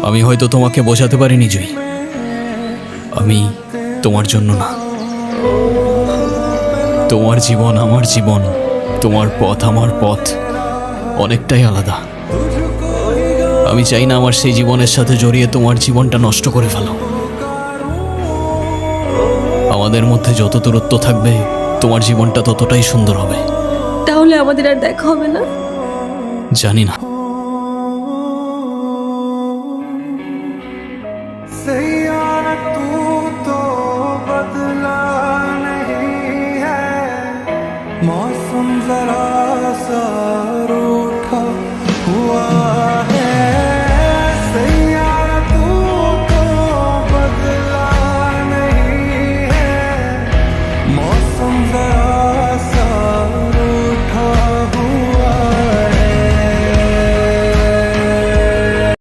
আমি হয়তো তোমাকে বোঝাতে পারিনি জুই, আমি তোমার জন্য না। তোমার জীবন আমার জীবন, তোমার পথ আমার পথ অনেকটাই আলাদা। আমি চাই না আমার সেই জীবনের সাথে জড়িয়ে তোমার জীবনটা নষ্ট করে ফেলো। আমাদের মধ্যে যত দূরত্ব থাকবে তোমার জীবনটা ততটাই সুন্দর হবে। তাহলে আমাদের আর দেখা হবে না? জানি না। Say